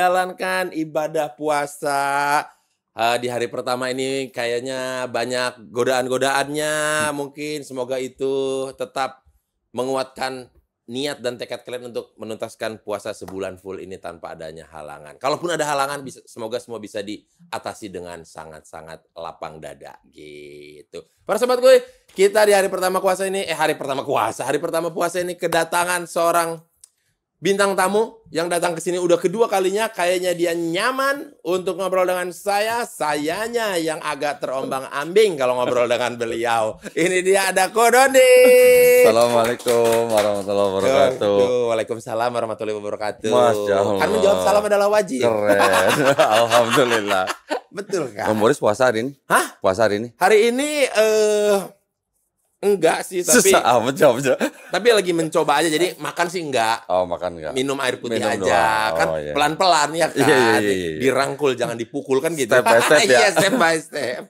menjalankan ibadah puasa. Di hari pertama ini kayaknya banyak godaan-godaannya mungkin. Semoga itu tetap menguatkan niat dan tekad kalian untuk menuntaskan puasa sebulan full ini tanpa adanya halangan. Kalaupun ada halangan, semoga semua bisa diatasi dengan sangat-sangat lapang dada gitu. Para sobat gue, kita di hari pertama puasa ini kedatangan seorang bintang tamu yang datang ke sini udah kedua kalinya. Kayaknya dia nyaman untuk ngobrol dengan saya. Sayanya yang agak terombang-ambing kalau ngobrol dengan beliau. Ini dia, ada Ko Dodi. Assalamualaikum warahmatullahi wabarakatuh. Waalaikumsalam warahmatullahi wabarakatuh. Masya Allah. Kan menjawab salam adalah wajib. Keren. Alhamdulillah. Betul kan? Om Boris puasa hari ini? Hah? Puasa hari ini? Hari ini enggak sih, tapi susah amat jawabnya. Tapi lagi mencoba aja. Jadi makan sih enggak. Oh, makan enggak. Minum air putih Minum aja. doang. Kan Iya. pelan-pelan ya kan. Iya. Dirangkul, jangan dipukul kan gitu. Step by step ya. Iya, step by step.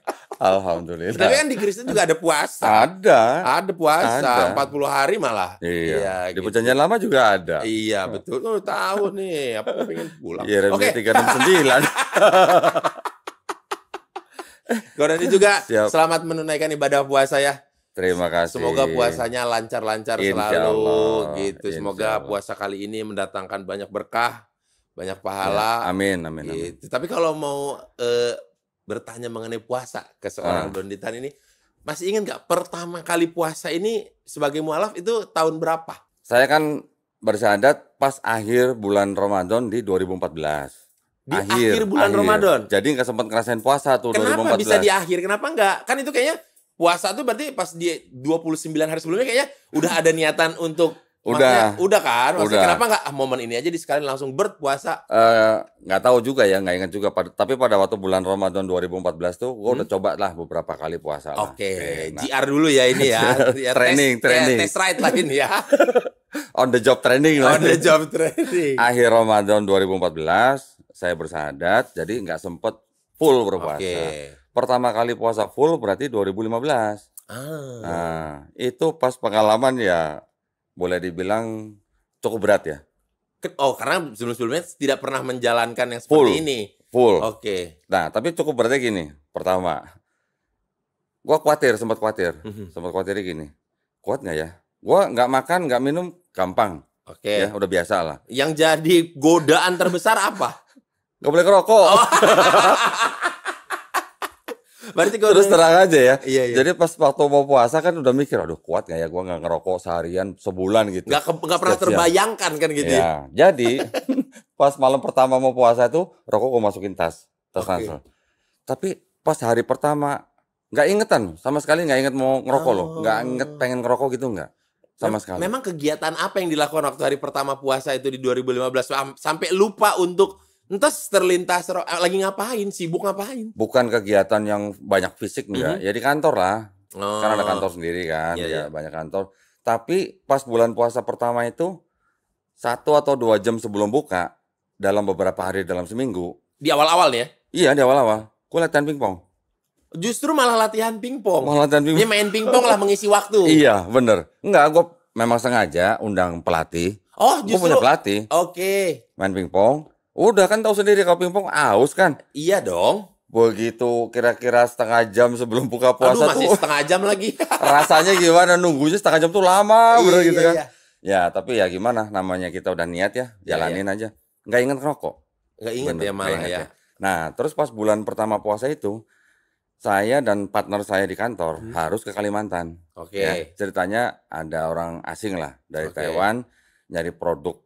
Alhamdulillah. Tapi kan di Kristen juga ada puasa. Ada puasa, Ada. 40 hari malah. Iya. Di gitu. perjanjian lama juga ada. Iya, betul. Oh, tahu nih, apa pengen pulang. Yeremia Oke. 369. Gordon juga Siap. selamat menunaikan ibadah puasa ya. Terima kasih. Semoga puasanya lancar-lancar Insya selalu Allah. gitu. Insya Semoga Allah. puasa kali ini mendatangkan banyak berkah, banyak pahala. Ya, amin. Gitu. Tapi kalau mau bertanya mengenai puasa ke seorang Donditan ini, masih ingat nggak pertama kali puasa ini sebagai mualaf itu tahun berapa? Saya kan bersyahadat pas akhir bulan Ramadan di 2014. Di akhir bulan Ramadan? Jadi nggak sempat ngerasain puasa tuh. Kenapa 2014. bisa di akhir? Kenapa nggak? Kan itu kayaknya puasa tuh berarti pas di 29 hari sebelumnya kayaknya udah ada niatan untuk Udah kan? Maksudnya udah. kenapa nggak momen ini aja sekalian langsung berpuasa? Nggak tahu juga ya, nggak ingat juga. Tapi pada waktu bulan Ramadan 2014 tuh, gue udah coba lah beberapa kali puasa lah. Oke, Nah, GR dulu ya ini ya. Ya, Training. Test ride lah ini ya. on the job training lah. On the job training. Akhir Ramadan 2014, saya bersyahadat, jadi nggak sempet full berpuasa. Oke. Pertama kali puasa full berarti 2015. Nah, itu pas pengalaman ya, boleh dibilang cukup berat ya. Oh, karena sebelum-sebelumnya tidak pernah menjalankan yang Full. seperti ini. Full. Oke. Nah, tapi cukup beratnya gini. Pertama, gua sempat khawatir gini. Kuat nggak ya? Gua nggak makan, nggak minum, gampang. Oke. Ya, udah biasa lah. Yang jadi godaan terbesar apa? Nggak boleh ngerokok. Berarti Terus terang aja ya. Iya. Jadi pas waktu mau puasa kan udah mikir, aduh kuat nggak ya gua nggak ngerokok seharian sebulan gitu. Nggak pernah Setiap siang. terbayangkan kan gitu ya? Ya, jadi pas malam pertama mau puasa itu rokok gua masukin tas ransel. Tapi pas hari pertama nggak ingetan, sama sekali nggak inget mau ngerokok loh, nggak inget pengen ngerokok gitu nggak, sama sekali. Memang kegiatan apa yang dilakukan waktu hari pertama puasa itu di 2015 sampai lupa untuk entas terlintas lagi ngapain, sibuk ngapain? Bukan kegiatan yang banyak fisik enggak, ya di kantor lah, kan ada kantor sendiri kan, Iya. banyak kantor. Tapi pas bulan puasa pertama itu 1 atau 2 jam sebelum buka, dalam beberapa hari dalam seminggu. Di awal-awal nih ya? Iya di awal-awal, gue latihan pingpong. Justru malah latihan pingpong. Malah latihan pingpong. Dia main pingpong lah mengisi waktu. Iya bener. Enggak, gue memang sengaja undang pelatih. Oh Gue justru. punya pelatih. Oke. Main pingpong. Udah kan tahu sendiri kalau pingpong aus kan. Iya dong. Begitu kira-kira setengah jam sebelum buka puasa Aduh masih tuh setengah jam lagi. rasanya gimana, nunggunya setengah jam tuh lama bener gitu kan. Iya. Ya tapi ya gimana, namanya kita udah niat ya, jalanin aja. Nggak inget ngerokok. Nggak inget Bener, ya malah nggak inget ya. Nah terus pas bulan pertama puasa itu, saya dan partner saya di kantor harus ke Kalimantan. Oke. Ya, ceritanya ada orang asing lah dari Oke. Taiwan, nyari produk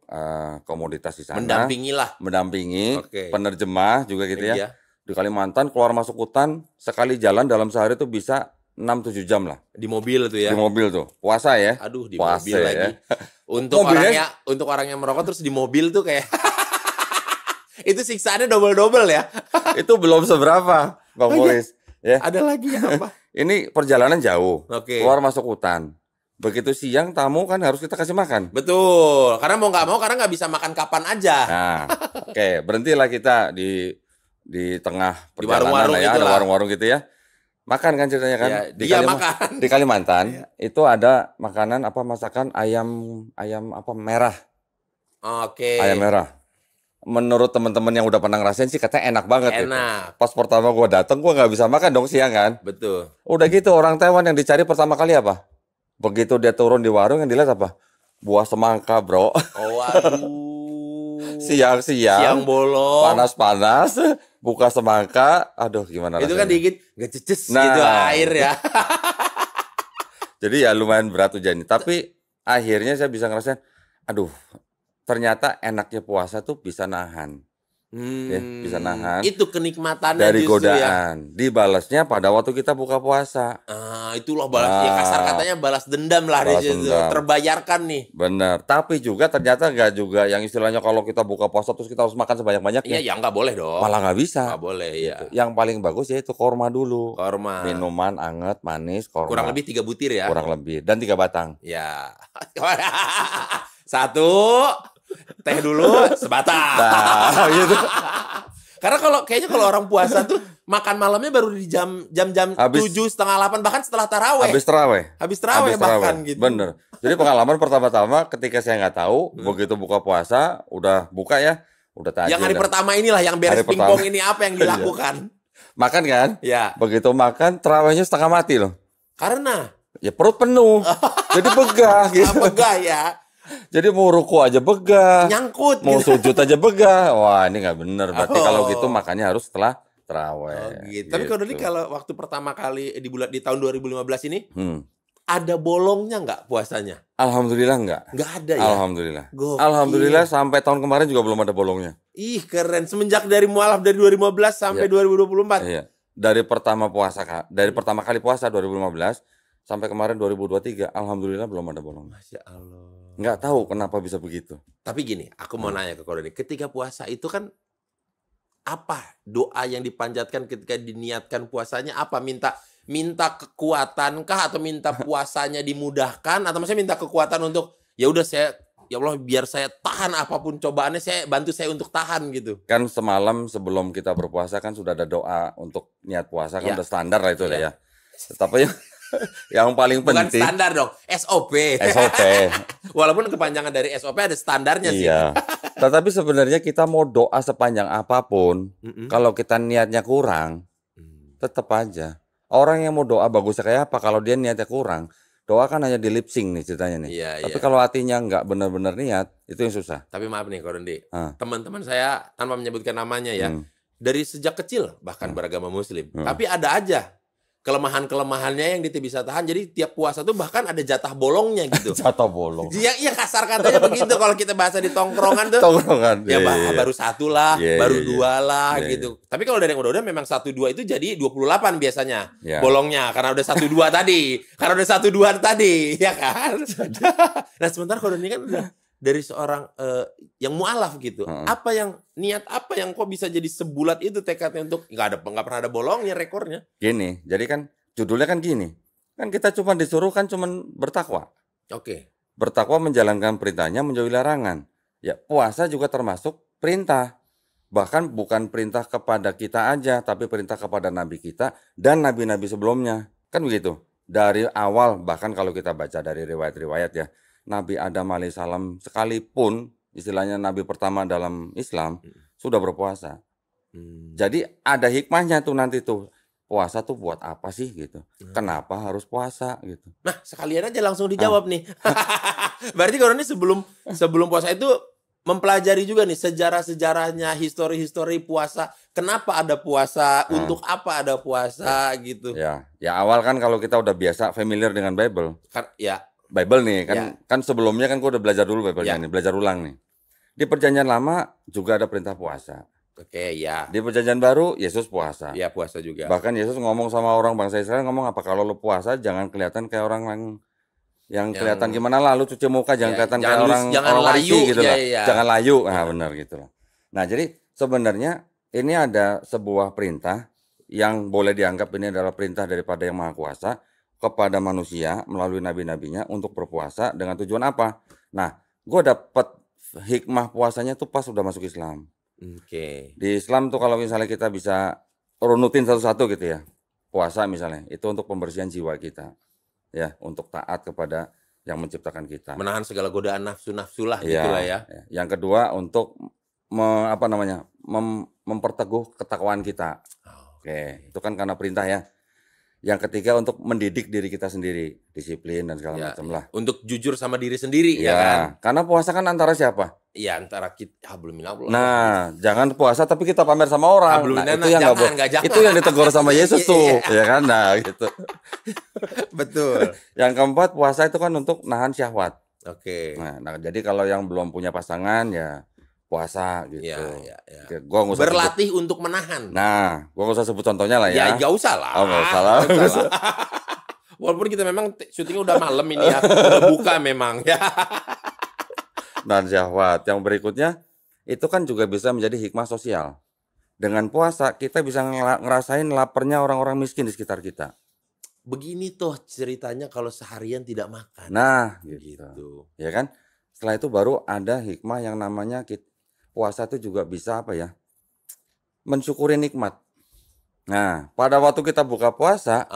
komoditas di sana. Mendampingi. Oke. Penerjemah juga gitu ya. Iya. Di Kalimantan keluar masuk hutan, sekali jalan dalam sehari itu bisa 6-7 jam lah. Di mobil tuh ya. Di mobil tuh. Puasa ya. Aduh di Puasa mobil ya. lagi. Untuk Mobilnya- untuk orang yang merokok terus di mobil tuh kayak itu siksaannya double-double ya. Itu belum seberapa, Bang Oh, iya? Boris. Ya. Ada lagi apa? Ini perjalanan jauh. Oke. Keluar masuk hutan. Begitu siang tamu kan harus kita kasih makan. Betul. Karena mau nggak mau karena nggak bisa makan kapan aja. Nah, oke, berhentilah kita di tengah Di perjalanan warung-warung lah ya, ada itulah. warung-warung gitu ya. Makan kan ceritanya kan? Ya, dia makan. Di Kalimantan itu ada makanan apa masakan ayam apa merah. Oke. Ayam merah. menurut teman-teman yang udah pernah ngerasain sih katanya enak banget gitu. Enak. Pas pertama gua dateng gua nggak bisa makan dong siang kan. Betul. Udah gitu orang Taiwan yang dicari pertama kali apa? Begitu dia turun di warung yang dilihat apa? Buah semangka, bro. Oh, waduh. Siang Siang-siang, bolong. panas-panas, buka semangka. Aduh, gimana Itu kan rasanya? dikit ngececes Nah. gitu air ya. Jadi ya lumayan berat hujannya. Tapi akhirnya saya bisa ngerasain, aduh, ternyata enaknya puasa tuh bisa nahan. Ya, bisa nahan Itu kenikmatannya dari justru ya. godaan. Dibalasnya pada waktu kita buka puasa. Itulah balas ya kasar katanya balas dendam lah di Balas situ. dendam. Terbayarkan nih. Bener. Tapi juga ternyata nggak juga yang istilahnya kalau kita buka puasa terus kita harus makan sebanyak-banyaknya. Iya, ya nggak boleh dong. Malah nggak bisa. Nggak boleh, ya. Gitu. Yang paling bagus ya itu korma dulu. Korma. Minuman anget, manis, korma. Kurang lebih 3 butir ya. Kurang lebih. Dan 3 batang. Ya. 1 teh dulu sebatang. Nah, gitu. Karena kayaknya kalau orang puasa tuh makan malamnya baru di jam 7, setengah 8 bahkan setelah taraweh. Habis terawih. Habis terawih bahkan gitu. Bener. Jadi pengalaman pertama-tama ketika saya nggak tahu, begitu buka puasa, udah buka ya, udah tajil. Yang hari pertama inilah yang beres pingpong ini apa yang dilakukan? Makan kan? Ya. Begitu makan, terawihnya setengah mati loh. Karena? Ya perut penuh. Jadi begah gitu. Begah ya. Jadi mau ruku aja begah. Nyangkut Mau gitu. sujud aja begah. Wah ini nggak bener. Berarti kalau gitu makannya harus setelah terawih. Gitu. Tapi kalau waktu pertama kali di tahun 2015 ini, Hmm. ada bolongnya nggak puasanya? Alhamdulillah nggak. Nggak ada ya? Alhamdulillah. Gokil. Alhamdulillah sampai tahun kemarin juga belum ada bolongnya. Ih keren. Semenjak dari mualaf dari 2015 sampai 2024. Iya. Dari pertama kali puasa 2015 sampai kemarin 2023, alhamdulillah belum ada bolong. Masya Allah. Nggak tahu kenapa bisa begitu. Tapi gini, aku mau nanya ke Koroni. Ketika puasa itu kan apa doa yang dipanjatkan ketika diniatkan puasanya? Apa minta kekuatan kah atau minta puasanya dimudahkan atau maksudnya minta kekuatan untuk ya udah ya Allah biar saya tahan apapun cobaannya, bantu saya untuk tahan gitu. Kan semalam sebelum kita berpuasa kan sudah ada doa untuk niat puasa kan Ya. udah standar lah itu Ya. ya. Tetapi yang paling Bukan penting standar dong, SOP. SOP. Walaupun kepanjangan dari SOP ada standarnya sih. Iya. Tetapi sebenarnya kita mau doa sepanjang apapun, kalau kita niatnya kurang, tetap aja. Orang yang mau doa bagusnya kayak apa? Kalau dia niatnya kurang, doa kan hanya di lip sync nih ceritanya nih. Iya, Tapi iya. kalau hatinya nggak benar-benar niat, itu yang susah. Tapi maaf nih Korendi, Ah. teman-teman saya tanpa menyebutkan namanya ya, dari sejak kecil bahkan beragama Muslim, tapi ada aja kelemahan-kelemahannya yang dia bisa tahan. Jadi tiap puasa tuh bahkan ada jatah bolongnya gitu. Jatuh bolong. Iya kasar katanya begitu kalau kita bahasa di tongkrongan tuh. Tongkrongan. Ya Iya. baru 1 lah, Iya, baru iya, 2 lah iya, gitu. Tapi kalau dari yang udah-udah memang 1-2 itu jadi 28 biasanya Iya. bolongnya karena udah 1-2 tadi. Karena udah 1-2 tadi, ya kan? Nah, sementara kalau ini kan udah dari seorang yang mualaf gitu. Niat apa yang kok bisa jadi sebulat itu tekadnya untuk nggak pernah ada bolongnya rekornya. Gini, jadi kan judulnya kan gini. Kan kita cuma disuruh kan cuma bertakwa. Oke. Bertakwa menjalankan perintahnya, menjauhi larangan. Ya, puasa juga termasuk perintah. Bahkan bukan perintah kepada kita aja, tapi perintah kepada nabi kita dan nabi-nabi sebelumnya. Kan begitu. Dari awal, bahkan kalau kita baca dari riwayat-riwayat ya, Nabi Adam alaihissalam sekalipun istilahnya nabi pertama dalam Islam sudah berpuasa. Jadi ada hikmahnya tuh nanti tuh. Puasa tuh buat apa sih gitu? Kenapa harus puasa gitu? Nah, sekalian aja langsung dijawab nih. Berarti kalau ini sebelum puasa itu mempelajari juga nih sejarah-sejarahnya, histori-histori puasa. Kenapa ada puasa? Untuk apa ada puasa gitu? Ya awal kan kalau kita udah biasa familiar dengan Bible. Ya. Bible nih kan Ya. kan sebelumnya kan gua udah belajar dulu Bible-nya Ya. nih, belajar ulang nih. Di Perjanjian Lama juga ada perintah puasa. Oke, ya. Di Perjanjian Baru Yesus puasa. Ya, puasa juga. Bahkan Yesus ngomong sama orang bangsa Israel ngomong apa kalau lu puasa jangan kelihatan kayak orang yang kelihatan gimana lah lu cuci muka jangan kelihatan kayak orang Farisi gitu lah. Jangan layu. Nah, benar gitu loh. Nah, jadi sebenarnya ini ada sebuah perintah yang boleh dianggap ini adalah perintah daripada Yang Maha Kuasa kepada manusia melalui nabi-nabinya untuk berpuasa dengan tujuan apa? Nah, gue dapet hikmah puasanya tuh pas udah masuk Islam. Oke. Di Islam tuh kalau misalnya kita bisa runutin satu-satu gitu ya, puasa misalnya, itu untuk pembersihan jiwa kita. Ya, untuk taat kepada yang menciptakan kita. Menahan segala godaan nafsu-nafsu lah Iya, gitulah ya. Yang kedua untuk apa namanya? Memperteguh ketakwaan kita. Oke, itu kan karena perintah ya. Yang ketiga untuk mendidik diri kita sendiri, disiplin dan segala macam lah. Untuk jujur sama diri sendiri Ya, ya kan. karena puasa kan antara siapa? Iya, antara kita hablum minallah. Nah, jangan puasa tapi kita pamer sama orang. Hablum Nah, minallah, itu yang nggak jangan, boleh. nggak jangan. Itu yang ditegur sama Yesus tuh, ya kan? Nah, gitu. Betul. Yang keempat, puasa itu kan untuk nahan syahwat. Oke. Nah, jadi kalau yang belum punya pasangan ya puasa gitu. Iya. Oke, gua nggak usah sebut. Berlatih untuk menahan. Nah, gua nggak usah sebut contohnya lah Ya, ya. nggak usah lah. Oh, nggak usah lah. Nggak usah lah. Walaupun kita memang syutingnya udah malam ini ya, udah buka memang ya. Dan syahwat. Yang berikutnya itu kan juga bisa menjadi hikmah sosial. Dengan puasa kita bisa ngerasain laparnya orang-orang miskin di sekitar kita. Begini tuh ceritanya kalau seharian tidak makan. Nah, Gitu. ya kan? Setelah itu baru ada hikmah yang namanya puasa itu juga bisa apa ya? Mensyukuri nikmat. Nah, pada waktu kita buka puasa,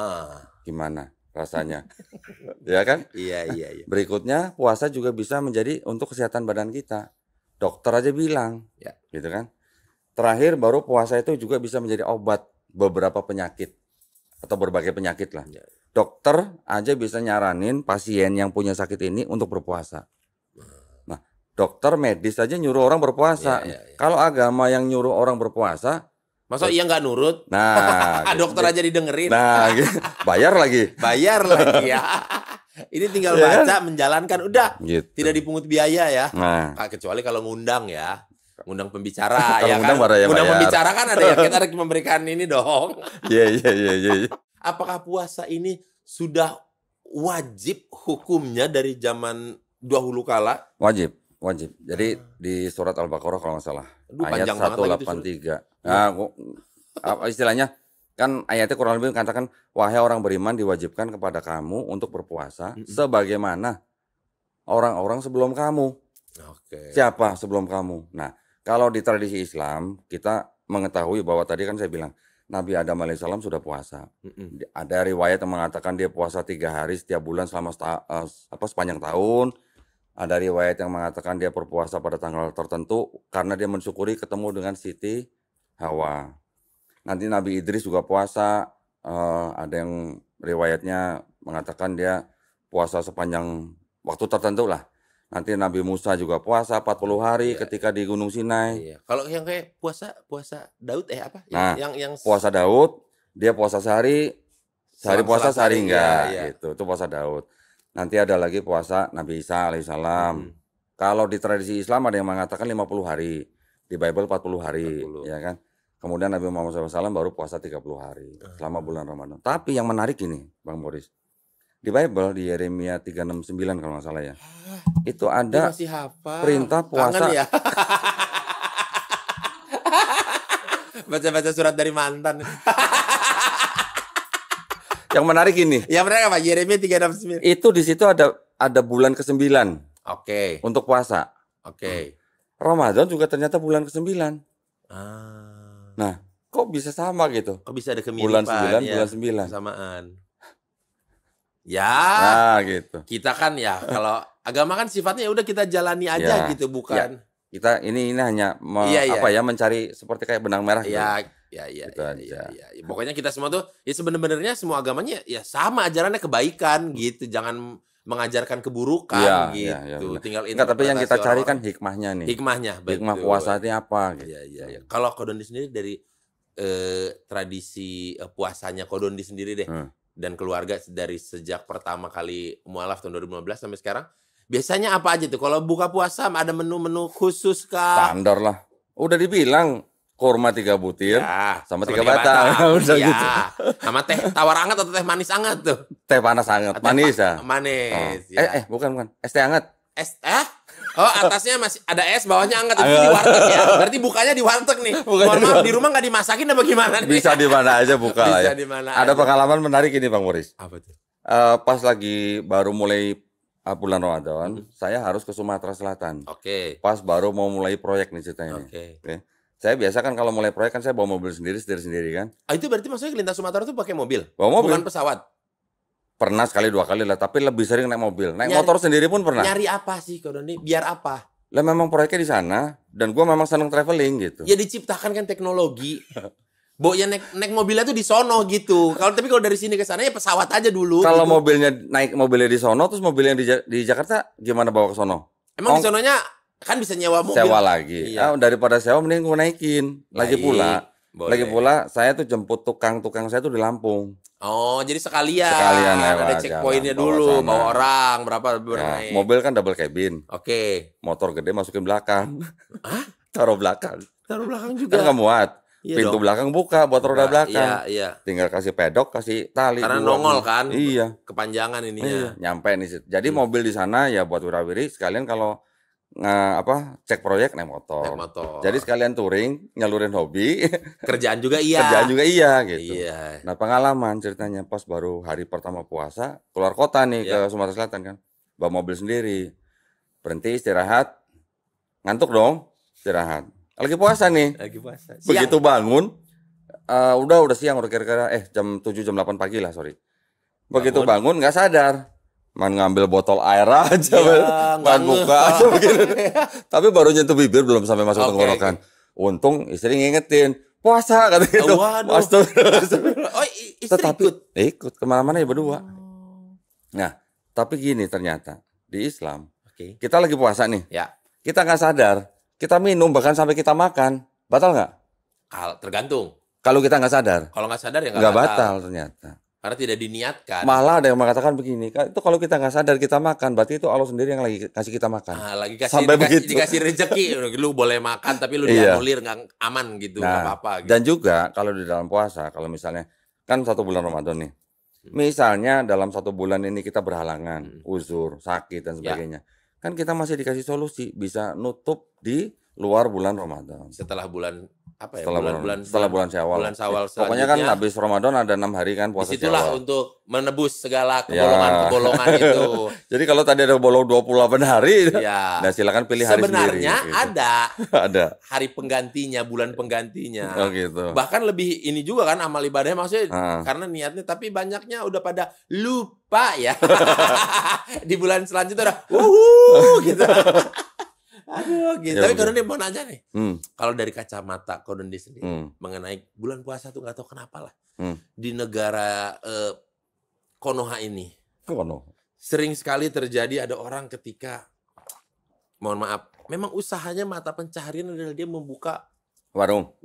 gimana rasanya? Ya kan? Iya. Berikutnya, puasa juga bisa menjadi untuk kesehatan badan kita. Dokter aja bilang, Ya. gitu kan? Terakhir baru puasa itu juga bisa menjadi obat beberapa penyakit atau berbagai penyakit lah. Ya. Dokter aja bisa nyaranin pasien yang punya sakit ini untuk berpuasa. Nah, dokter medis aja nyuruh orang berpuasa. Ya. Kalau agama yang nyuruh orang berpuasa, Masa iya nggak nurut? nah, Dokter aja didengerin. nah, bayar lagi. Bayar lagi ya. Ini tinggal Ya baca, menjalankan, udah. Gitu. Tidak dipungut biaya ya. Nah, Kecuali kalau ngundang ya. Ngundang pembicara Kalau ya ngundang kan. baru ya Ngundang bayar. pembicara kan ada ya. Kita harus memberikan ini dong. iya. Apakah puasa ini sudah wajib hukumnya dari zaman dahulu kala? Wajib. Jadi di surat Al-Baqarah kalau nggak salah, Aduh, ayat panjang banget lagi itu 183. Nah, istilahnya kan ayatnya kurang lebih katakan, wahai orang beriman diwajibkan kepada kamu untuk berpuasa sebagaimana orang-orang sebelum kamu. Oke. Siapa sebelum kamu? Nah, kalau di tradisi Islam kita mengetahui bahwa tadi kan saya bilang Nabi Adam alaihissalam sudah puasa. Ada riwayat yang mengatakan dia puasa 3 hari setiap bulan selama sepanjang tahun. Ada riwayat yang mengatakan dia berpuasa pada tanggal tertentu karena dia mensyukuri ketemu dengan Siti Hawa. Nanti Nabi Idris juga puasa. Ada yang riwayatnya mengatakan dia puasa sepanjang waktu tertentu lah. Nanti Nabi Musa juga puasa 40 hari ketika di Gunung Sinai. Iya. Kalau yang kayak puasa Daud apa? Nah, yang puasa Daud, dia puasa sehari puasa sehari enggak iya. gitu. Itu puasa Daud. Nanti ada lagi puasa Nabi Isa alaihissalam. Kalau di tradisi Islam ada yang mengatakan 50 hari. Di Bible 40 hari, ya kan? Kemudian Nabi Muhammad SAW baru puasa 30 hari selama bulan Ramadan. Tapi yang menarik ini, Bang Boris. Di Bible, di Yeremia 369 kalau nggak salah ya. Itu ada masih hafal. perintah puasa. Kangen ya? Baca-baca surat dari mantan. Yang menarik ini. Yang menarik apa? Yeremia 369. Itu di situ ada bulan ke-9 Oke. untuk puasa. Oke. Ramadan juga ternyata bulan ke-9. Nah, kok bisa sama gitu? Kok bisa ada kemiripan? Bulan 9, ya, bulan 9. Kesamaan. Ya. Nah, gitu. Kita kan ya kalau agama kan sifatnya ya udah kita jalani aja Ya, gitu, bukan? Kita ini hanya mencari seperti kayak benang merah gitu. Iya. aja. Pokoknya kita semua tuh ya sebenarnya semua agamanya ya sama ajarannya kebaikan gitu. Jangan mengajarkan keburukan gitu. Tinggal Enggak, tapi yang kita cari kan orang-orang. hikmahnya nih. Hikmahnya, Hikmah betul. puasa itu apa gitu. Iya. Kalau Kodondi sendiri dari tradisi puasanya Kodondi sendiri deh dan keluarga dari sejak pertama kali mualaf tahun 2015 sampai sekarang, biasanya apa aja tuh? Kalau buka puasa ada menu-menu khusus kah? Standar lah. Udah dibilang kurma 3 butir sama 3 batang. Udah Iya. gitu. Sama teh tawar hangat atau teh manis hangat tuh? Teh panas hangat, manis ya. Manis. Oh. Ya. Bukan. Es teh hangat. Es Oh, atasnya masih ada es, bawahnya hangat. Itu di warteg ya. Berarti bukanya di warteg nih. Mohon maaf, di rumah nggak dimasakin apa gimana nih? Bisa di mana aja buka lah ya. Bisa di mana Ada aja. pengalaman menarik ini Bang Boris. Apa tuh? Pas lagi baru mulai bulan Ramadan, saya harus ke Sumatera Selatan. Oke. Pas baru mau mulai proyek nih ceritanya. Oke. Oke. Saya biasa kan kalau mulai proyek kan saya bawa mobil sendiri kan. Itu berarti maksudnya ke lintas Sumatera tuh pakai mobil? Bawa mobil. Bukan pesawat? Pernah sekali 2 kali lah, tapi lebih sering naik mobil. Naik motor sendiri pun pernah. Nyari apa sih Kodondi? Biar apa? Lah memang proyeknya di sana dan gua memang seneng traveling gitu. Ya diciptakan kan teknologi. Baunya naik mobilnya tuh di sono gitu. Tapi kalau dari sini ke sana ya pesawat aja dulu. Kalau gitu. mobilnya di sono, terus mobilnya di Jakarta gimana bawa ke sono? Emang di sononya kan bisa nyewa mobil. Sewa lagi. Iya. Daripada sewa mending gua naikin. Lagi Boleh. pula saya tuh jemput tukang saya tuh di Lampung. Oh, jadi sekalian lewat ada checkpointnya jalan, dulu, bawa sana. bawa orang berapa Ya, naik. mobil kan double cabin. Oke. Motor gede masukin belakang. Hah? Taruh belakang. Taruh belakang Kan juga. nggak muat. Iya Pintu dong. belakang buka buat roda belakang. Iya. Tinggal kasih pedok, kasih tali. Karena dua. nongol kan. Iya. Kepanjangan Iya, ininya. nyampe nih. Jadi mobil di sana ya buat wirawiri sekalian kalau cek proyek naik motor. Jadi sekalian touring, nyalurin hobi, Kerjaan juga iya. kerjaan juga iya gitu. Iya. Nah, pengalaman ceritanya pas baru hari pertama puasa, keluar kota nih ke Sumatera Selatan kan. Bawa mobil sendiri. Berhenti istirahat. Ngantuk dong, istirahat. Lagi puasa nih. Lagi puasa. Begitu bangun udah siang udah kira-kira jam 7 jam 8 pagi lah, sorry. Begitu bangun nggak sadar. Man ngambil botol air aja, man buka aja begini. Tapi baru nyentuh bibir belum sampai masuk tenggorokan. Untung istri ngingetin, puasa kata gitu. Waduh. Oh, istri ikut kemana-mana ya berdua. Nah, tapi gini ternyata di Islam, kita lagi puasa nih. Ya. Kita nggak sadar, kita minum bahkan sampai kita makan, batal nggak? Tergantung. Kalau kita nggak sadar. Kalau nggak sadar ya nggak batal ternyata. Karena tidak diniatkan. Malah ada yang mengatakan begini, itu kalau kita nggak sadar kita makan, berarti itu Allah sendiri yang lagi kasih kita makan. Lagi dikasih rezeki, lu boleh makan tapi lu dianulir nggak aman gitu, nggak apa-apa. Gitu. Dan juga kalau di dalam puasa, kalau misalnya kan 1 bulan Ramadan nih, misalnya dalam 1 bulan ini kita berhalangan, uzur, sakit dan sebagainya, kan kita masih dikasih solusi, bisa nutup di luar bulan Ramadan. Setelah bulan apa ya? Setelah bulan Syawal. Bulan Syawal pokoknya kan habis Ramadan ada 6 hari kan puasa disitulah Syawal. untuk menebus segala kebolongan-kebolongan itu. Jadi kalau tadi ada bolong 28 hari, nah silakan pilih hari sendiri. Sebenarnya ada hari penggantinya, bulan penggantinya. Oh gitu. Bahkan lebih ini juga kan amal ibadahnya maksudnya karena niatnya, tapi banyaknya udah pada lupa ya. Di bulan selanjutnya udah gitu. Aduh, gitu. Tapi Kodondi mau nanya nih, kalau dari kacamata Kodondi sendiri mengenai bulan puasa tuh nggak tahu kenapa lah di negara Konoha ini sering sekali terjadi ada orang ketika, mohon maaf, memang usahanya mata pencaharian adalah dia membuka warung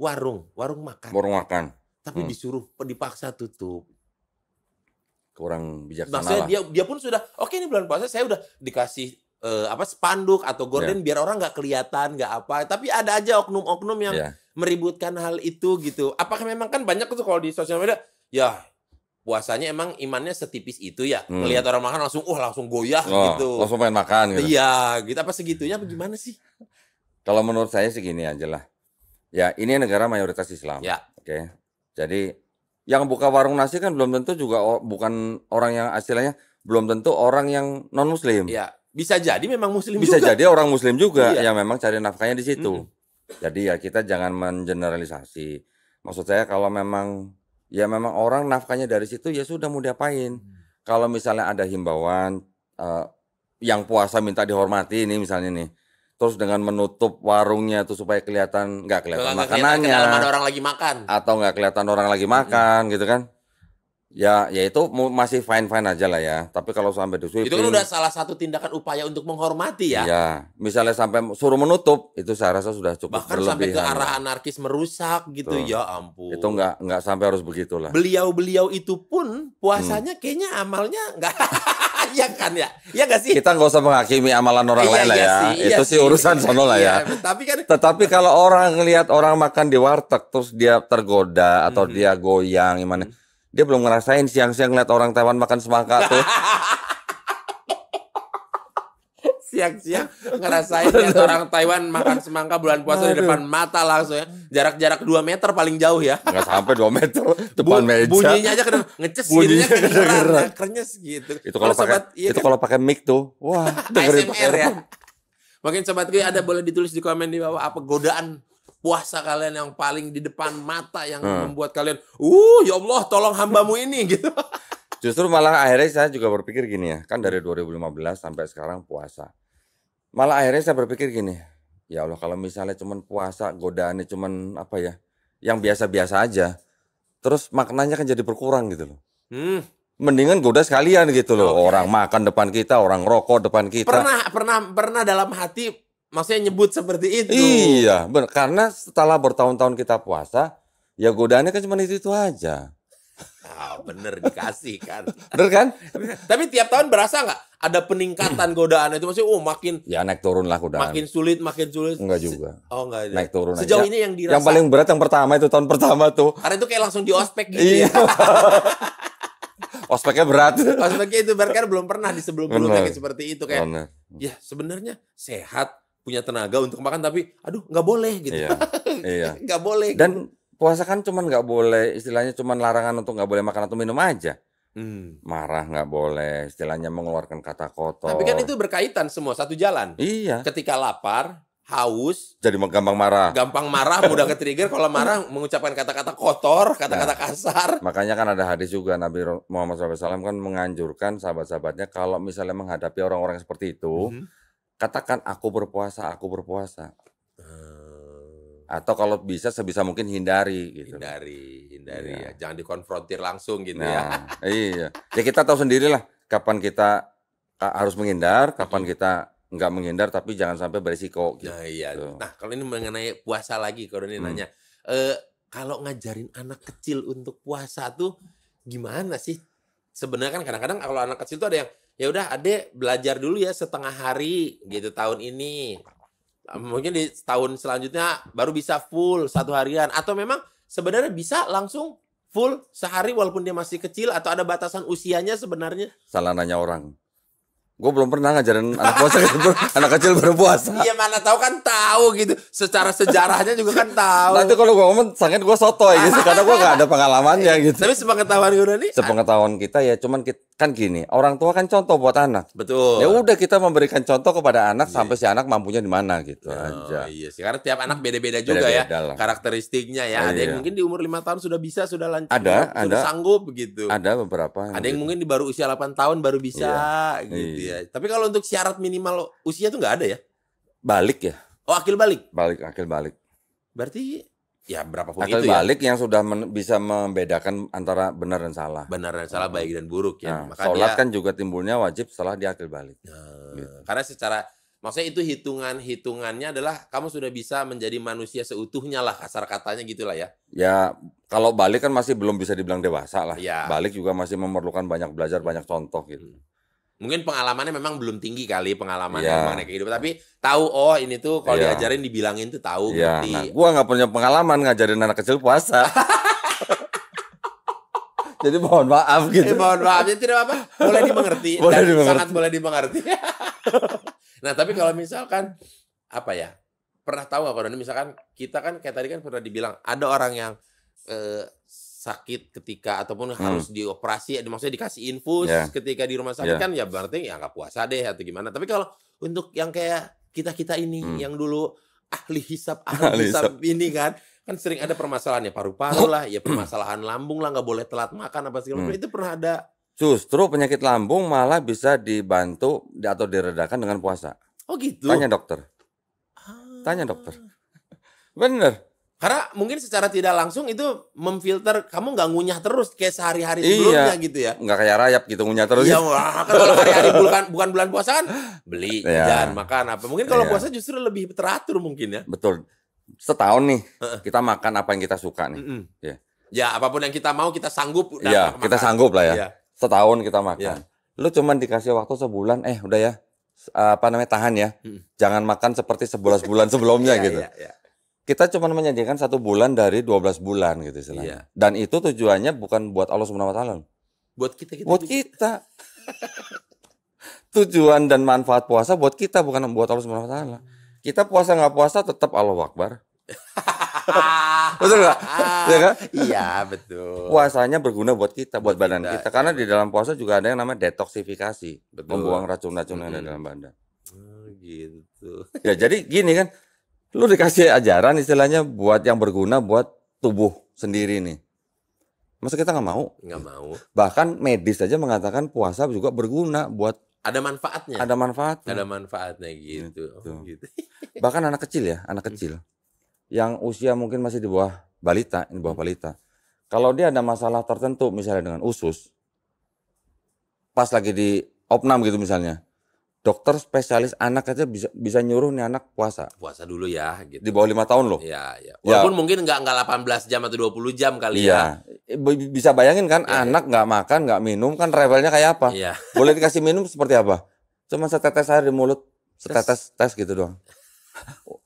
makan, tapi disuruh dipaksa tutup. Kurang bijaksana. Maksudnya dia pun sudah ini bulan puasa saya udah dikasih spanduk atau gorden biar orang nggak kelihatan, nggak apa. Tapi ada aja oknum-oknum yang meributkan hal itu gitu. Apakah memang kan banyak tuh kalau di sosial media, ya puasanya emang imannya setipis itu ya. Melihat orang makan langsung goyah gitu. Langsung pengen makan gitu. Iya, gitu. Apa segitunya apa gimana sih? Kalau menurut saya sih gini aja lah. Ya ini negara mayoritas Islam. Ya. Oke. Jadi yang buka warung nasi kan belum tentu juga bukan orang yang istilahnya belum tentu orang yang non muslim. Iya. Bisa jadi memang muslim bisa juga. Jadi orang muslim juga yang memang cari nafkahnya di situ. Jadi ya kita jangan mengeneralisasi. Maksud saya kalau memang orang nafkahnya dari situ ya sudah mau diapain. Kalau misalnya ada himbauan yang puasa minta dihormati ini misalnya nih. Terus dengan menutup warungnya tuh supaya nggak kelihatan makanannya. Ada orang lagi makan. Atau nggak kelihatan orang lagi makan gitu kan. Ya itu masih fine-fine aja lah ya. Tapi kalau sampai disweeping, itu kan udah salah satu tindakan upaya untuk menghormati ya. Iya, misalnya sampai suruh menutup, itu saya rasa sudah cukup bahkan sampai ke arah anarkis merusak gitu. Ya ampun. Itu nggak sampai harus begitulah. Beliau itu pun puasanya kayaknya amalnya nggak ya kan ya. Ya nggak sih? Kita nggak usah menghakimi amalan orang lain lah ya. Itu sih urusan sono lah ya. Tetapi kalau orang ngelihat orang makan di warteg terus dia tergoda atau dia goyang gimana? Dia belum ngerasain siang-siang ngeliat orang Taiwan makan semangka tuh. Siang-siang ngerasain lihat orang Taiwan makan semangka bulan puasa di depan mata langsung ya. Jarak 2 meter paling jauh ya. Nggak sampai 2 meter depan meja. Bunyinya aja kena ngeces bunyinya kedengeran. Krenyes gitu. Itu kalau pakai mic tuh. Wah, ASMR ya. Mungkin sobat gue ada boleh ditulis di komen di bawah apa godaan puasa kalian yang paling di depan mata yang membuat kalian, ya Allah tolong hambamu ini gitu. Justru malah akhirnya saya juga berpikir gini ya, kan dari 2015 sampai sekarang puasa. Malah akhirnya saya berpikir gini, ya Allah kalau misalnya cuman puasa, godaannya cuman apa ya, yang biasa-biasa aja, terus maknanya kan jadi berkurang gitu loh. Hmm, Mendingan goda sekalian gitu loh, oke. orang makan depan kita, orang rokok depan kita. Pernah dalam hati maksudnya nyebut seperti itu. Iya, karena setelah bertahun-tahun kita puasa, ya godaannya kan cuma itu aja. Bener dikasih kan. Bener kan? Tapi tiap tahun berasa nggak ada peningkatan godaan itu? Maksudnya makin Ya naik turun lah godaan. makin sulit. Enggak juga. Enggak ada. Naik turun aja. Sejauh ini yang dirasa. Yang paling berat yang pertama itu tahun pertama tuh. Karena itu kayak langsung di ospek gitu Iya. ya. Ospeknya berat. Ospeknya itu berarti kan belum pernah di sebelum-sebelumnya Bener. kayak seperti itu kayak. Bener. Ya sebenarnya sehat, punya tenaga untuk makan tapi aduh nggak boleh gitu. Iya. Iya. Nggak boleh. Dan puasa kan cuman nggak boleh, istilahnya cuman larangan untuk nggak boleh makan atau minum aja. Marah nggak boleh, istilahnya mengeluarkan kata kotor. Tapi kan itu berkaitan semua satu jalan. Iya. Ketika lapar, haus, Jadi gampang marah. gampang marah, mudah ke-trigger. Kalau marah mengucapkan kata-kata kotor, kata-kata kasar. Makanya kan ada hadis juga Nabi Muhammad SAW kan menganjurkan sahabat-sahabatnya kalau misalnya menghadapi orang-orang seperti itu, katakan aku berpuasa, aku berpuasa. Atau kalau bisa sebisa mungkin hindari gitu. Hindari Iya. ya. Jangan dikonfrontir langsung gitu ya. Nah, iya. Ya kita tahu sendirilah kapan kita harus menghindar, kapan kita nggak menghindar tapi jangan sampai berisiko gitu. Nah, iya. Nah, kalau ini mengenai puasa lagi, kalau ini nanya, kalau ngajarin anak kecil untuk puasa tuh gimana sih? Sebenarnya kan kadang-kadang kalau anak kecil tuh ada yang ya udah Adek belajar dulu ya setengah hari gitu tahun ini. Mungkin di tahun selanjutnya baru bisa full 1 harian atau memang sebenarnya bisa langsung full sehari walaupun dia masih kecil atau ada batasan usianya sebenarnya? Salah nanya orang. Gue belum pernah ngajarin anak kecil berpuasa. Iya mana tahu kan tahu gitu. Secara sejarahnya juga kan tahu. Nanti kalau gue ngomong sangat gue sotoy gitu karena gue gak ada pengalamannya gitu. Tapi sepengetahuan gue nih. Sepengetahuan kita ya cuman kan gini, orang tua kan contoh buat anak. Betul. Ya udah kita memberikan contoh kepada anak sampai si anak mampunya di mana gitu aja. Iya sih, karena tiap anak beda-beda juga Beda-beda ya lah. karakteristiknya ya. Ada yang Iya. mungkin di umur 5 tahun sudah bisa, sudah lancar, Ada. sudah sanggup begitu. Ada beberapa. Ada yang gitu. mungkin di baru usia 8 tahun baru bisa gitu Iya. ya. Tapi kalau untuk syarat minimal usia tuh nggak ada ya? Balik ya, Oh, akil balik. akil balik. Berarti ya berapapun Akil itu ya. balik yang sudah bisa membedakan antara benar dan salah. Benar dan salah, baik dan buruk ya. Nah, Maka sholat dia kan juga timbulnya wajib setelah dia akil balik. Gitu. karena secara maksudnya itu hitungannya adalah kamu sudah bisa menjadi manusia seutuhnya lah kasar katanya gitulah ya. Ya kalau balik kan masih belum bisa dibilang dewasa lah. Iya. Balik juga masih memerlukan banyak belajar, banyak contoh gitu. Mungkin pengalamannya memang belum tinggi kali pengalamannya Iya. mengenai kehidupan, tapi tahu oh ini tuh kalau Iya. diajarin dibilangin tuh tahu Iya, ngerti. nah gua nggak punya pengalaman ngajarin anak kecil puasa. Jadi mohon maaf gitu. Mohon maaf, ya tidak apa, boleh dimengerti. Boleh dan dimengerti. sangat boleh dimengerti. Nah, tapi kalau misalkan apa ya? Pernah tahu nggak kalau misalkan kita kan kayak tadi kan pernah dibilang ada orang yang sakit ketika ataupun harus dioperasi, maksudnya dikasih infus Ya. ketika di rumah sakit Ya. kan ya berarti ya nggak puasa deh atau gimana. Tapi kalau untuk yang kayak kita ini yang dulu ahli hisap Ahli hisap ini kan sering ada permasalahan ya paru-paru lah, ya permasalahan lambung lah, nggak boleh telat makan apa segala macam. Itu pernah ada. Justru penyakit lambung malah bisa dibantu atau diredakan dengan puasa. Oh gitu. Tanya dokter. Tanya dokter. Bener. Karena mungkin secara tidak langsung itu memfilter kamu nggak ngunyah terus kayak sehari-hari sebelumnya gitu ya. Nggak kayak rayap gitu ngunyah terus. Iya, wah, kan kalau hari-hari bukan bulan puasa kan beli, Iya. jajan, makan apa. Mungkin kalau Iya. puasa justru lebih teratur mungkin ya. Betul. Setahun nih kita makan apa yang kita suka nih. Mm-mm. Ya. Ya, apapun yang kita mau kita sanggup dan Iya, kita makan. sanggup lah ya. Iya. Setahun kita makan. Iya. Lu cuman dikasih waktu sebulan, udah ya. Tahan ya. Jangan makan seperti 11 bulan sebelumnya Iya, gitu. iya, iya. Kita cuma menyediakan 1 bulan dari 12 bulan gitu istilahnya. Iya. Dan itu tujuannya bukan buat Allah Subhanahu wa taala. Buat kita Buat kita. Tujuan dan manfaat puasa buat kita bukan buat Allah Subhanahu wa taala. Kita puasa nggak puasa tetap Allahu Akbar. Betul nggak? Ya kan? Iya, betul. Puasanya berguna buat kita, buat Buat badan kita, kita. Karena di dalam puasa juga ada yang namanya detoksifikasi, Betul. membuang racun-racun yang ada dalam badan. Oh, gitu. Ya jadi gini kan, lu dikasih ajaran istilahnya buat yang berguna buat tubuh sendiri nih. Masa kita nggak mau? Nggak mau. Bahkan medis saja mengatakan puasa juga berguna buat ada manfaatnya. Ada manfaatnya. Ada manfaatnya gitu. Gitu. Oh, gitu. Bahkan anak kecil ya, anak kecil yang usia mungkin masih di bawah balita, ini bawah balita. Kalau dia ada masalah tertentu misalnya dengan usus, pas lagi di opnam gitu misalnya, dokter spesialis anak aja bisa nyuruh nih anak puasa. Puasa dulu ya gitu. Di bawah 5 tahun loh. Iya, iya. Walaupun mungkin nggak 18 jam atau 20 jam kali ya. Iya. Bisa bayangin kan anak nggak makan, nggak minum kan rebelnya kayak apa? Iya. Boleh dikasih minum seperti apa? Cuma setetes air di mulut, setetes tes gitu doang.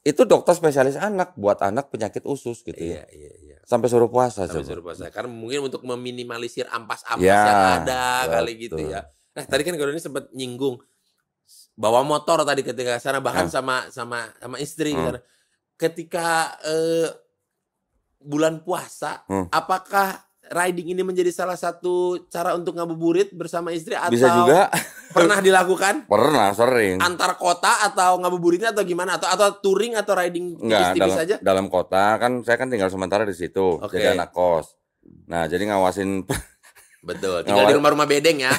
Itu dokter spesialis anak buat anak penyakit usus gitu ya. Iya. Sampai suruh puasa Sampai coba. suruh puasa. Karena mungkin untuk meminimalisir ampas-ampas Ya, yang ada kali betul. gitu ya. Nah, tadi kan Gordon ini sempat nyinggung bawa motor tadi ketika sana bahkan sama istri sana. Ketika bulan puasa, apakah riding ini menjadi salah satu cara untuk ngabuburit bersama istri atau Bisa juga. pernah dilakukan? Pernah, sering. Antar kota atau ngabuburitnya atau gimana? Atau touring atau riding Enggak, tipis-tipis aja? dalam kota kan saya kan tinggal sementara di situ. Oke. Jadi anak kos. Nah, jadi ngawasin Betul, tinggal di rumah-rumah bedeng ya.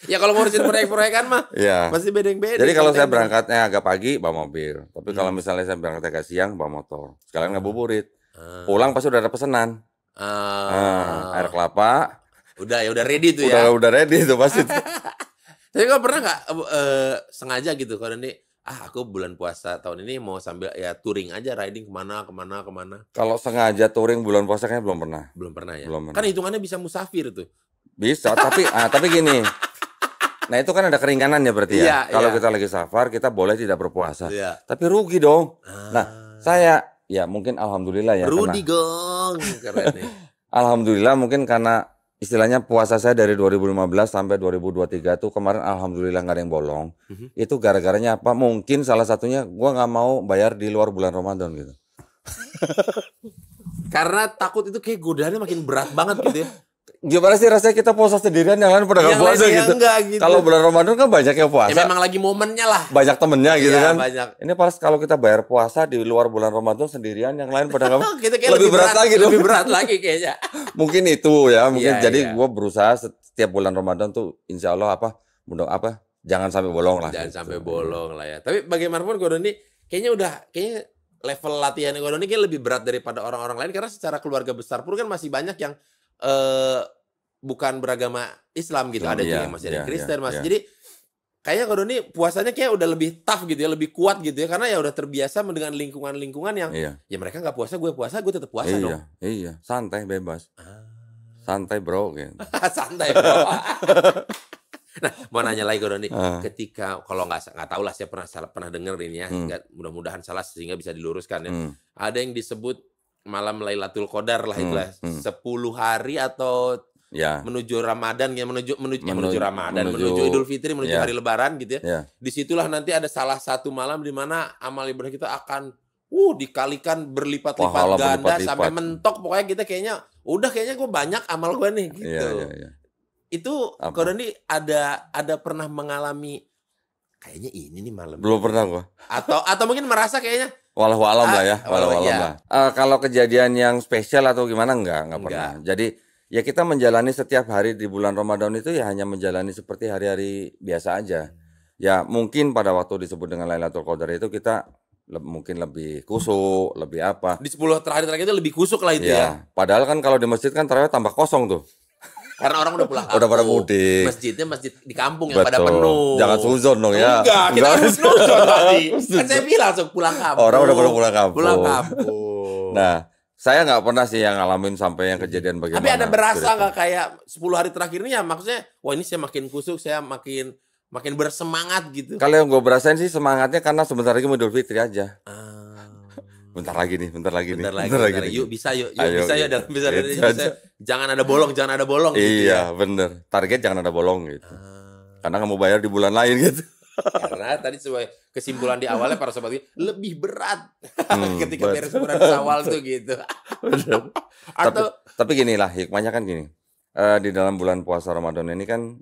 Ya kalau ngurusin proyek-proyekan mah Iya. pasti bedeng-bedeng. Jadi kalau saya berangkatnya agak pagi bawa mobil. Tapi kalau misalnya saya berangkat agak siang bawa motor. Sekalian ngabuburit. Pulang pasti udah ada pesanan. Air kelapa. Udah ready tuh ya. Udah ready tuh pasti. Tapi kau pernah nggak sengaja gitu kalau ini aku bulan puasa tahun ini mau sambil ya touring aja riding kemana. Kalau sengaja touring bulan puasa kayaknya belum pernah. Belum pernah ya. Belum pernah. Kan hitungannya bisa musafir tuh. Bisa, tapi gini. Nah itu kan ada keringanan ya berarti ya. Iya, Kalau iya. kita lagi safar kita boleh tidak berpuasa. Iya. Tapi rugi dong. Nah saya ya mungkin alhamdulillah ya. Rudy gong keren nih. Alhamdulillah mungkin karena istilahnya puasa saya dari 2015 sampai 2023 tuh kemarin alhamdulillah nggak ada yang bolong. Itu gara-garanya apa? Mungkin salah satunya gua nggak mau bayar di luar bulan Ramadan gitu. Karena takut itu kayak godaannya makin berat banget gitu ya. Gimana sih rasanya kita puasa sendirian yang lain pada nggak Yang puasa lain ya gitu. enggak gitu. Kalau bulan Ramadan kan banyak yang puasa. Ya memang lagi momennya lah. Banyak temennya gitu Iya, kan. banyak. Ini pas kalau kita bayar puasa di luar bulan Ramadan sendirian yang lain pada nggak Gitu kayak lebih berat lagi dong. Lebih berat lagi kayaknya. Mungkin itu ya, mungkin Iya, jadi iya. gue berusaha setiap bulan Ramadan tuh insya Allah jangan sampai bolong lah. Jangan gitu. sampai bolong lah ya. Tapi bagaimanapun Gordon ini kayaknya level latihan Gordon ini kayak lebih berat daripada orang-orang lain karena secara keluarga besar pun kan masih banyak yang bukan beragama Islam gitu. Ada juga yang masih ada Kristen, masih. Jadi kayaknya Gordon ini puasanya kayak udah lebih tough gitu ya, lebih kuat gitu ya karena ya udah terbiasa dengan lingkungan-lingkungan yang ya mereka nggak puasa, gue tetap puasa dong. Iya, santai bebas. Santai bro gitu. Santai bro. Nah, mau nanya lagi Gordon nih, ketika kalau nggak tahu lah saya pernah denger ini ya, mudah-mudahan salah sehingga bisa diluruskan ya. Ada yang disebut malam Lailatul Qadar lah itulah 10 hari atau menuju Ramadan ya menuju Ramadan, menuju Idul Fitri, menuju hari Lebaran gitu ya. Disitulah nanti ada salah satu malam di mana amal ibadah kita akan dikalikan berlipat-lipat ganda sampai mentok pokoknya kita kayaknya gue banyak amal gue nih gitu. Iya. Itu Gordon ini ada pernah mengalami kayaknya ini nih malam. Belum pernah gua. Atau mungkin merasa kayaknya Walau alam lah ya, walau alam iya. lah. Kalau kejadian yang spesial atau gimana enggak pernah. Jadi ya kita menjalani setiap hari di bulan Ramadan itu ya hanya menjalani seperti hari-hari biasa aja. Ya mungkin pada waktu disebut dengan Lailatul Qadar itu kita mungkin lebih kusuk, lebih apa. Di 10 terakhir itu lebih kusuk lah itu ya. Padahal kan kalau di masjid kan tarawih tambah kosong tuh. Karena orang udah pulang kampung. Udah pada mudik. Masjidnya masjid di kampung yang pada penuh. Jangan suzon dong ya. Enggak, kita harus suzon tadi. Kan saya bilang langsung pulang kampung. Orang udah pada pulang kampung. Pulang kampung. Nah, saya nggak pernah sih yang ngalamin sampai yang kejadian bagaimana. Tapi ada berasa nggak kayak 10 hari terakhir ini ya maksudnya, wah ini saya makin kusuk, saya makin bersemangat gitu. Kalau yang gue berasain sih semangatnya karena sebentar lagi Idul Fitri aja. Bentar lagi nih. Yuk bisa yuk. Jangan ada bolong gitu iya, bener. Target jangan ada bolong gitu. Karena nggak mau bayar di bulan lain gitu. Karena tadi sesuai kesimpulan di awalnya para sobat lebih berat ketika beres bulan Syawal tuh gitu. Tapi gini lah, hikmahnya kan gini. Di dalam bulan puasa Ramadan ini kan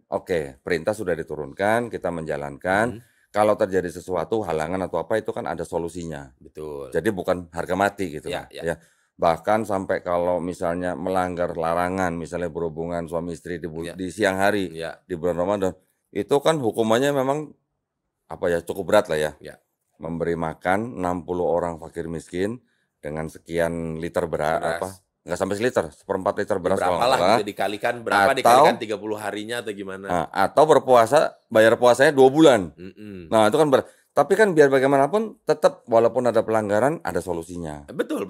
perintah sudah diturunkan, kita menjalankan. Kalau terjadi sesuatu halangan atau apa itu kan ada solusinya. Betul. Jadi bukan harga mati gitu ya. ya. Bahkan sampai kalau misalnya melanggar larangan, misalnya berhubungan suami istri Iya. di siang hari Iya. di bulan Ramadan, itu kan hukumannya memang apa ya, cukup berat lah ya. Iya. Memberi makan 60 orang fakir miskin dengan sekian liter Beras. nggak sampai seliter, 1/4 liter Ya, beras kalau berapa nggak lah salah. gitu dikalikan berapa Atau dikalikan 30 harinya atau gimana? atau berpuasa, bayar puasanya 2 bulan. Mm-mm. Nah, itu kan tapi kan biar bagaimanapun tetap walaupun ada pelanggaran ada solusinya. Betul.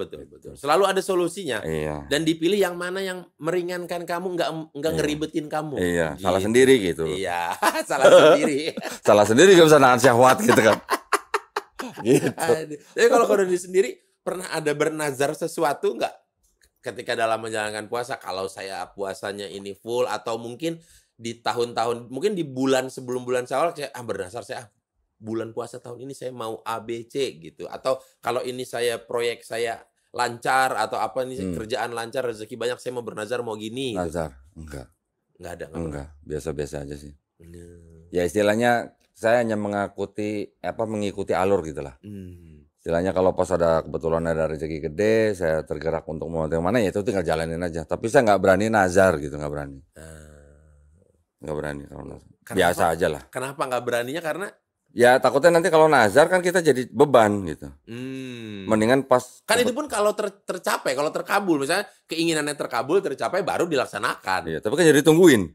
Selalu ada solusinya. Iya. Dan dipilih yang mana yang meringankan kamu, nggak Iya. ngeribetin kamu. Iya, salah Gitu. sendiri gitu. Iya, salah sendiri. Salah sendiri gak bisa nahan syahwat gitu kan. Gitu. Aduh. Tapi kalau Doni sendiri pernah ada bernazar sesuatu nggak ketika dalam menjalankan puasa? Kalau saya puasanya ini full atau mungkin di tahun-tahun, mungkin di bulan sebelum bulan Syawal saya bernazar saya bulan puasa tahun ini saya mau A, B, C gitu. Atau kalau ini proyek saya lancar atau apa nih kerjaan lancar, rezeki banyak, saya mau bernazar mau gini gitu. Nazar, enggak. Nggak ada. Enggak, biasa-biasa aja sih. Hmm. Ya istilahnya saya hanya mengikuti alur gitulah. Istilahnya kalau pas ada kebetulan ada rezeki gede, saya tergerak untuk mau yang mana ya itu tinggal jalanin aja. Tapi saya nggak berani nazar gitu, nggak berani. Nggak berani kalau nazar. Biasa aja lah. Kenapa nggak beraninya? Karena ya takutnya nanti kalau nazar kan kita jadi beban gitu. Mendingan pas kan itu pun kalau tercapai, kalau terkabul, misalnya keinginannya terkabul, tercapai baru dilaksanakan. Iya, tapi kan jadi tungguin.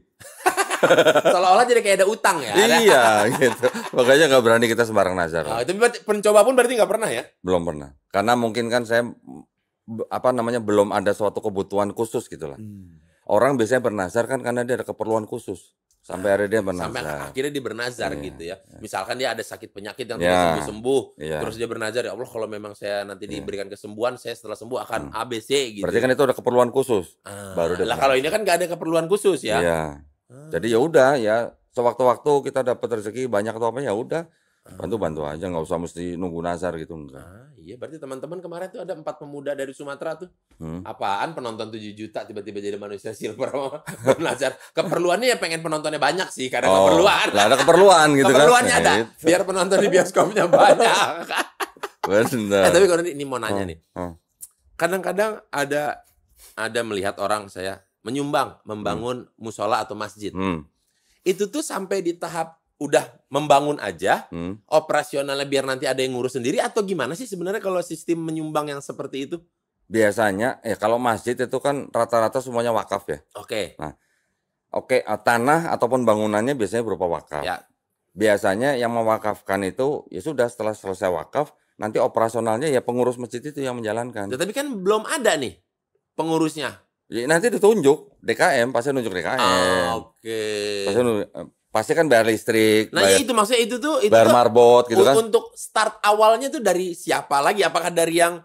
Seolah-olah jadi kayak ada utang ya. Iya gitu. Makanya nggak berani kita sembarang nazar. Itu pencoba pun berarti nggak pernah ya? Belum pernah. Karena mungkin kan saya belum ada suatu kebutuhan khusus gitu lah. Orang biasanya bernazar kan karena dia ada keperluan khusus. Sampai akhirnya dia bernazar. Sampai akhirnya dia bernazar gitu ya. Misalkan dia ada sakit penyakit yang Iya. tidak sembuh-sembuh. Iya. Terus dia bernazar, ya Allah kalau memang saya nanti diberikan kesembuhan, saya setelah sembuh akan A, B, C gitu. Berarti kan itu ada keperluan khusus. Baru dia Lah kalau ini kan nggak ada keperluan khusus ya. Iya. Jadi ya udah ya, sewaktu-waktu kita dapat rezeki banyak atau apa ya udah bantu-bantu aja, nggak usah mesti nunggu nazar gitu enggak. Iya, berarti teman-teman kemarin tuh ada 4 pemuda dari Sumatera tuh. Apaan penonton 7 juta tiba-tiba jadi manusia silver bernazar. Keperluannya ya pengen penontonnya banyak sih, karena keperluan. Lah ada keperluan gitu kan. Keperluannya ada. Gitu. Biar penonton di bioskopnya banyak. Benar. Tapi kalau ini mau nanya nih. Kadang-kadang ada melihat orang saya menyumbang, membangun musola atau masjid. Itu tuh sampai di tahap udah membangun aja, operasionalnya biar nanti ada yang ngurus sendiri atau gimana sih sebenarnya kalau sistem menyumbang yang seperti itu? Biasanya ya kalau masjid itu kan rata-rata semuanya wakaf ya. Oke. Nah, tanah ataupun bangunannya biasanya berupa wakaf. Ya. Biasanya yang mewakafkan itu ya sudah setelah selesai wakaf, nanti operasionalnya ya pengurus masjid itu yang menjalankan. Tapi kan belum ada nih pengurusnya. Ya, nanti ditunjuk DKM, pasti nunjuk DKM. Oke. Pasti kan bayar listrik. Nah, bayar, itu maksudnya itu bayar marbot gitu kan. Untuk start awalnya tuh dari siapa lagi? Apakah dari yang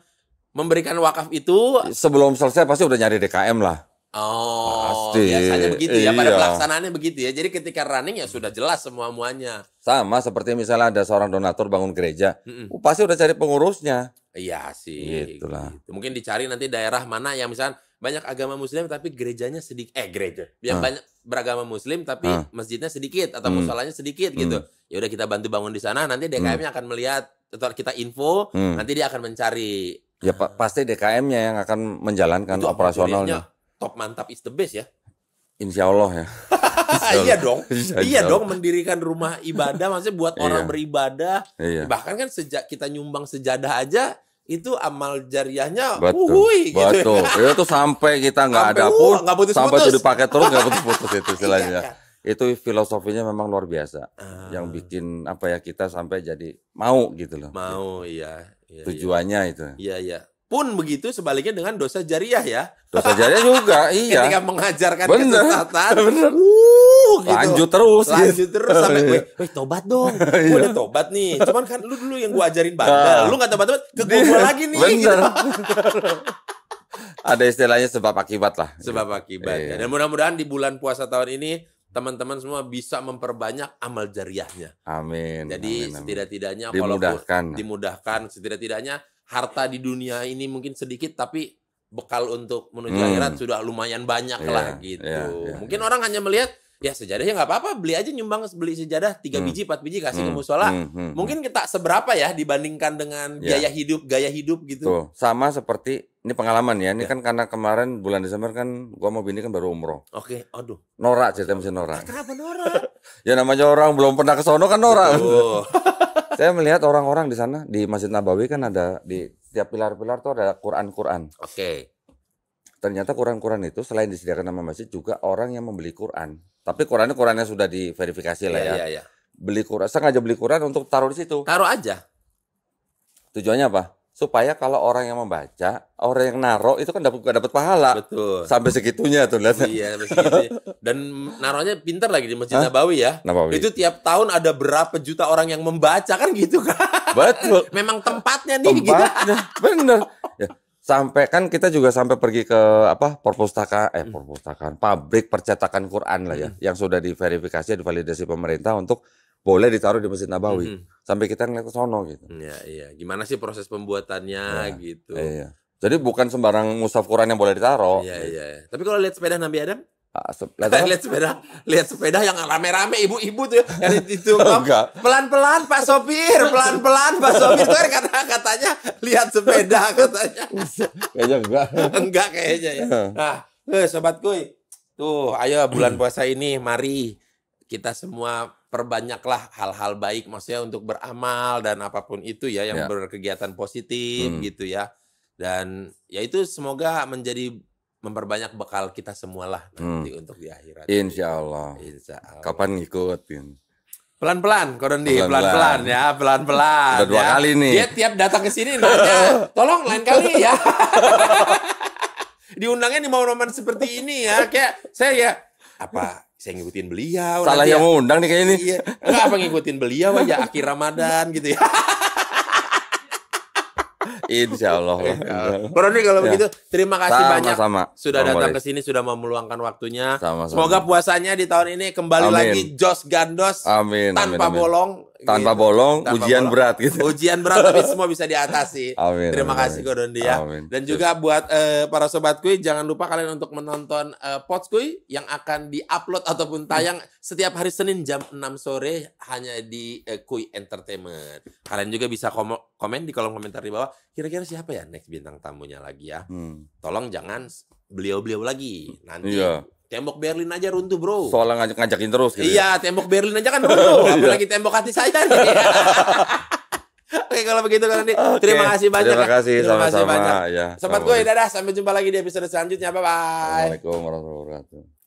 memberikan wakaf itu? Sebelum selesai pasti udah nyari DKM lah. Pasti. Biasanya begitu ya. Pada Iya. pelaksanaannya begitu ya. Jadi ketika running ya sudah jelas semua-muanya. Sama seperti misalnya ada seorang donatur bangun gereja. Pasti udah cari pengurusnya. Iya sih. Gitulah. Gitu. Mungkin dicari nanti daerah mana yang misalnya banyak agama muslim tapi gerejanya sedikit. Yang banyak beragama muslim tapi masjidnya sedikit atau musolanya sedikit gitu. Ya udah kita bantu bangun di sana, nanti DKM-nya akan melihat atau kita info, nanti dia akan mencari. Ya pasti DKM-nya yang akan menjalankan Itu operasionalnya. Top mantap is the best ya. Insya Allah ya. Iya dong. Insya Iya Allah. dong, mendirikan rumah ibadah maksudnya buat orang beribadah. Iya. Bahkan kan sejak kita nyumbang sejadah aja itu amal jariahnya Betul. gitu. Betul. Itu sampai kita nggak ada pun, nggak putus-putus. sampai itu dipakai terus nggak putus-putus itu istilahnya. Iya. Itu filosofinya memang luar biasa. Yang bikin kita sampai jadi mau gitu loh. Mau iya. Tujuannya itu. Iya. Pun begitu sebaliknya dengan dosa jariah ya. Dosa jariah juga, iya. Ketika mengajarkan Bener. kesesatan. Bener. Gitu. Lanjut terus Sampai weh tobat dong. Gue udah tobat nih. Cuman kan lu dulu yang gue ajarin bandel. Lu gak tobat-tobat ke gue lagi nih. Bener. Gitu. Ada istilahnya sebab akibat lah. Sebab akibat. Iya. Dan mudah-mudahan di bulan puasa tahun ini teman-teman semua bisa memperbanyak amal jariahnya. Amin. Jadi amin. setidak-tidaknya dimudahkan setidak-tidaknya harta di dunia ini mungkin sedikit tapi bekal untuk menuju akhirat sudah lumayan banyak lah gitu. Mungkin orang hanya melihat ya sejadahnya nggak apa-apa, beli aja nyumbang beli sejadah 3 biji 4 biji kasih ke musola. Mungkin kita seberapa ya dibandingkan dengan gaya hidup gitu. Tuh, sama seperti ini pengalaman ya. Ini Ya. kan karena kemarin bulan Desember kan gua mau bini kan baru umroh. Oke, aduh. Norak cerita mesti norak. Kenapa norak? Ya namanya orang belum pernah ke sono kan norak. Oh. Saya melihat orang-orang di sana di Masjid Nabawi kan ada di tiap pilar-pilar tuh ada Quran-Quran. Oke. Ternyata Quran-Quran itu selain disediakan nama masjid juga orang yang membeli Quran. Tapi Qurannya sudah diverifikasi lah ya. Iya, iya. Beli Quran, sengaja beli Quran untuk taruh di situ. Taruh aja. Tujuannya apa? Supaya kalau orang yang membaca, orang yang naruh itu kan dapat pahala. Betul. Sampai segitunya tuh lihat. Iya, begitu. Dan naruhnya pintar lagi di Masjid Nabawi ya. Nabawi. Itu tiap tahun ada berapa juta orang yang membaca kan gitu kan. Betul. Memang tempatnya nih gitu. Tempatnya, bener. Ya, sampai kan kita juga sampai pergi ke apa perpustakaan, pabrik percetakan Quran lah ya, yang sudah diverifikasi, divalidasi pemerintah untuk boleh ditaruh di Masjid Nabawi. Sampai kita ngeliat ke sono gitu. Iya, iya. Gimana sih proses pembuatannya gitu. Iya. Jadi bukan sembarang mushaf Quran yang boleh ditaruh. Iya, iya. Tapi kalau lihat sepeda Nabi Adam, lihat Lihat apa? sepeda yang rame-rame ibu-ibu tuh yang itu Enggak. pelan-pelan Pak Sopir, pelan-pelan Pak Sopir tuh katanya lihat sepeda katanya. Kayaknya enggak. Enggak kayaknya ya. Nah, sobat kuy. Tuh, ayo bulan puasa ini mari kita semua perbanyaklah hal-hal baik maksudnya untuk beramal dan apapun itu ya yang berkegiatan positif gitu ya. Dan ya itu semoga memperbanyak bekal kita semualah nanti untuk di akhirat. Insya Allah. Insya Allah. Kapan ngikutin? Pelan-pelan, Kodondi, pelan-pelan ya, pelan-pelan. Udah 2 kali nih. Dia tiap datang ke sini nanya, tolong lain kali ya. Diundangnya di momen-momen seperti ini ya, kayak saya ya apa? Saya ngikutin beliau. Salah yang mau undang nih kayaknya ini. Iya, enggak apa ngikutin beliau aja akhir Ramadan gitu ya. Insya Allah. Kodondi kalau begitu, terima kasih banyak sudah datang ke sini, sudah mau meluangkan waktunya. Semoga puasanya di tahun ini kembali lagi jos gandos, tanpa bolong. Tanpa bolong, ujian berat gitu. Ujian berat tapi semua bisa diatasi. Terima kasih Kodondi ya. Dan juga buat para sobat kuy, jangan lupa kalian untuk menonton Pods Kuy yang akan diupload ataupun tayang setiap hari Senin jam 6 sore hanya di Kuy Entertainment. Kalian juga bisa komen di kolom komentar di bawah. Kira-kira siapa ya next bintang tamunya lagi ya? Tolong jangan beliau-beliau lagi. Nanti tembok Berlin aja runtuh bro. Soalnya ngajakin terus gitu. Iya, tembok Berlin aja kan runtuh. Apalagi tembok hati saya nih. Oke, kalau begitu kan terima kasih banyak. Terima kasih sama-sama. Sobat gue, dadah. Sampai jumpa lagi di episode selanjutnya. Bye-bye. Assalamualaikum warahmatullahi wabarakatuh.